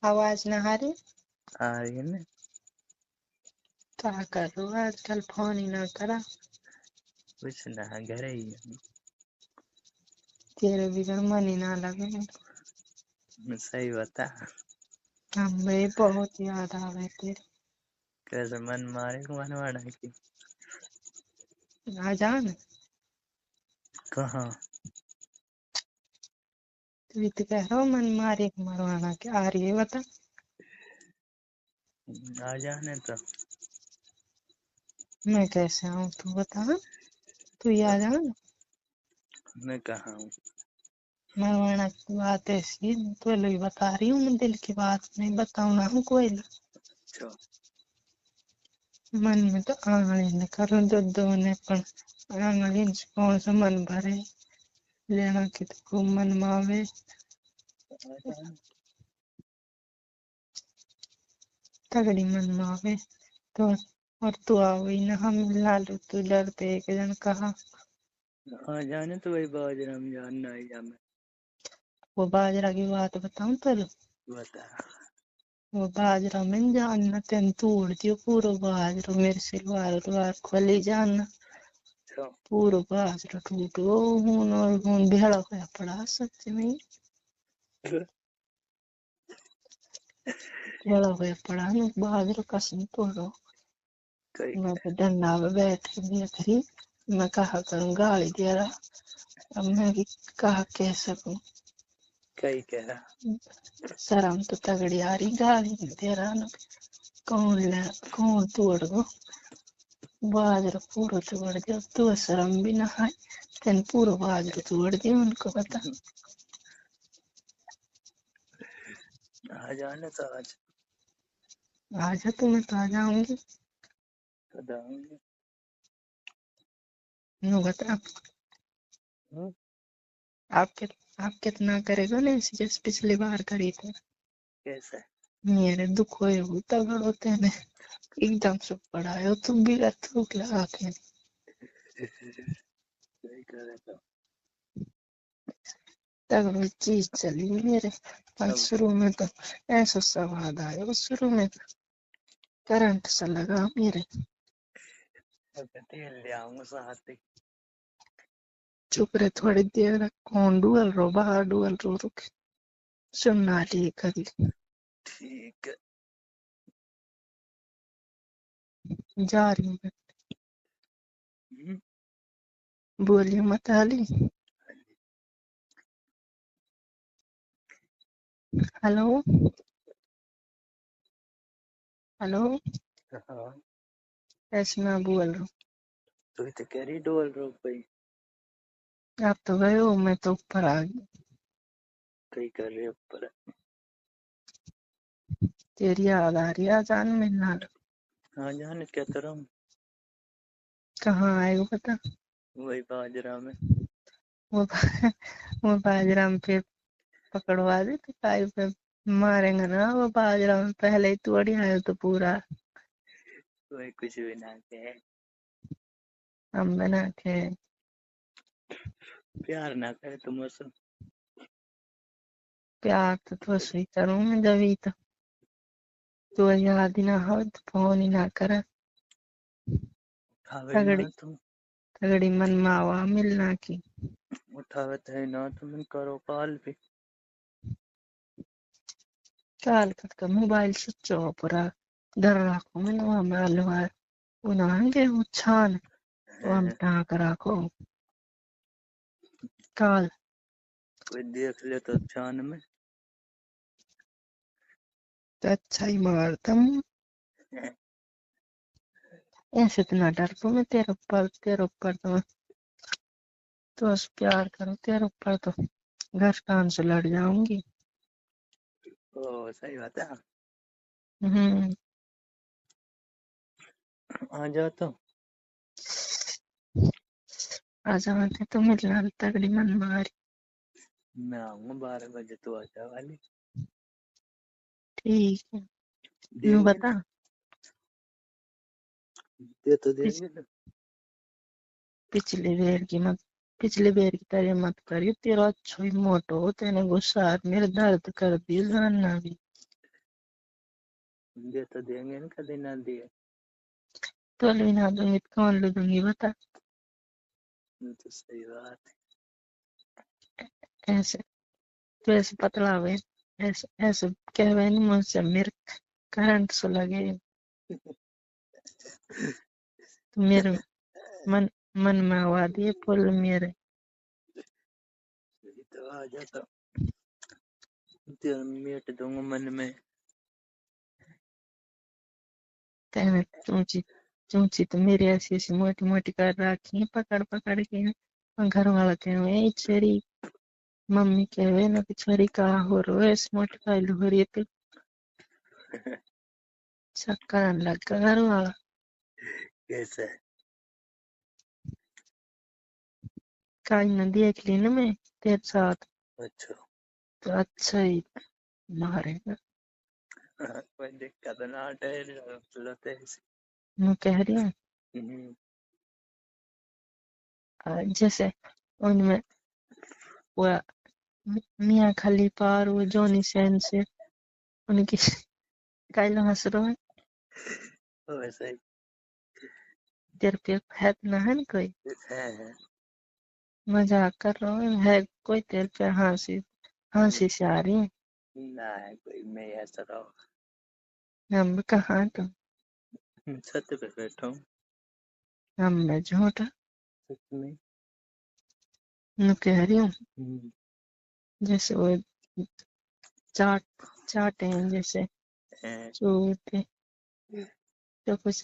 आवाज ना आ रही? आ रही है ना। क्या कर रहे हो आजकल, फोन ही ना करा। कुछ ना, घर ही है। तेरे बिगर मन ही ना लगे। सही बता। हमें बहुत याद आवे तेरे। कैसे मन मारे को मनवाना की आ जा ना। कहाँ तू तो कह रहा हो मन मारे के मरवाना, क्या आ रही है बता। आ जाने तो। मैं कैसे आऊँ तू बता। तू ही आ जा ना। मैं कहाँ हूँ। मरवाना की बात ऐसी है, तो लोग बता रही हूँ, मैं दिल की बात नहीं बताऊँ ना हूँ कोई। अच्छा मन में तो आंगली न करूँ तो दोने पण आंगली से कौन सा मन भरे। लेना कि तो खूब मन मावे। आ जाने। तगड़ी मन मावे तो। और तू आओ ही ना, हम लालू तू डरते एक जन कहा। आ जाने तो वही बाज रमजान ना ही जा मैं। वो बाजरा की बात बताऊं तेरे। बता। वो बाजरा में जानना तेन तोड़ दियो पूरा बाजरा, मेरे सिलवार उलवार खोली जानना। अच्छा पूरा बाजरा टूटो हूं और हूं भेड़ा होया पड़ा सच में। भेड़ा होया पड़ा ना बाजरा कसम तोड़ो। कई मैं तो डंडा पे बैठ के देख रही। मैं कहा करूँ गाली दे रहा। अब मैं भी कहा कह सकूं। कई कह रहा। शर्म तो तगड़ी आ रही, गाली नहीं दे रहा ना। कौन तोड़ दो बाजरा पूरा तोड़ दिया, तो शर्म भी ना है। तेन पूरा बाजरा तोड़ दिया उनको पता। आ जाने तो आज आजा तुम्हें तो आ जाऊंगी। कद आऊंगे। नो बता। आप कितना करेगा ना ऐसे जैसे पिछली बार करी थी। कैसे मेरे दुख होए हो तगड़ होते ने। एकदम से पढ़ायो तुम भी थूक लगा के। सही करे तो। तगड़ी चीज चली मेरे। पर अब शुरू में तो ऐसा स्वाद आया, शुरू में करंट सा लगा मेरे। अब तेल ले आऊंगा साथ ही। चुप रहे थोड़ी देर, कौन डुअल रो बाहर डुअल रो रुक। सुनना ली कभी। ठीक है। जा रही हूँ हम्म, बोलिए मत आली। Hello hello. हाँ ऐसे ना बोल रहा तू तो कह रही डोल रो भाई। हूँ। आप तो गए हो, मैं तो ऊपर आ गई। कई कर रहे ऊपर। तेरी याद आ रही है जान में ना। आ जाने क्या तरह कहाँ आएगा पता। वही बाजरा में। वो वो बाजरा में फिर पकड़वा दे तो काय पे मारेंगे ना। वो बाजरा में पहले ही तोड़ी आयो तो पूरा। वही कुछ भी ना कहे। हम बना के प्यार ना करे तो मौसम। प्यार तो सही करूँ मैं जब ही तो याद ही ना हो तो फोन ही ना करे। उठावे ना तगड़ी तुम। तगड़ी मन मावा मिलना की। उठावे थे ना तुम करो कॉल भी। काल का मोबाइल स्विच ऑफ रहा। डर रखो मैंने वहां में अलवा उन्हें छान तो हम हैं, टाक रखो। काल कोई देख ले तो छान में। तो अच्छा ही मारता हूँ। ऐसे इतना डर तो मैं तेरे ऊपर तो बस प्यार करो तेरे ऊपर तो घर कान से लड़ जाऊंगी। ओ सही बात है। हम्म। आ जा तो। आजाते तो मिलना तगड़ी मन मारी। मैं आऊंगा 12 बजे तो आ जा वाली। ठीक है। नू देंगे बता। ना। दे तो पिछ, देंगे ना। पिछले बेर की तरह मत करियो, तेरा अच्छा ही मोटो हो तेने गुस्सा मेरे दर्द कर दियो जानना भी। دے تو دیں گے نا کدی نہ دیے تو بھی نہ دوں گی تو کون لے دوں گی بتا. یہ تو صحیح بات ہے. ایسے تو ایسے پتلا ہوئے ایسے کہوے نہیں مجھ سے میرے کرنٹ سو لگے تو میرے من میں آوا دیے پھول میرے یہ تو آ جاتا تیرا میٹ دوں گا من میں تینے چونچی تو میری ایسی ایسی موٹی موٹی کر رکھی ہیں پکڑ کے گھر والا کہوے چھری ممی کہوے نا کہ چھری کہا ہو رو ایس موٹی کائل ہو رہی ہے چکر لگا گھر والا کیسا ہے کاج نہ دیکھ لی نا میں تیرے ساتھ اچھا تو اچھا ہی مارے گا. کوئی دقت نہ ٹھہر لتے میں کہہ رہی ہوں جیسے ان میں وہ میاں خلیفہ اور وہ جونی سین سے ان کی کائلو ہنس رہو ہے ویسے ہی تیرے پہ ہے نہ ہے نا کوئی ہے مزاق کر رہا ہوں ہے کوئی تیرے پہ ہنسی سے آ رہی ہے نہ ہے کوئی میں ایسا رہا ہم کہاں تو چھت پہ بیٹھا ہوں ہم میں جھوٹا سچ میں میں کہہ رہی ہوں جیسے وہ چاٹے ہیں جیسے چوتے تو کچھ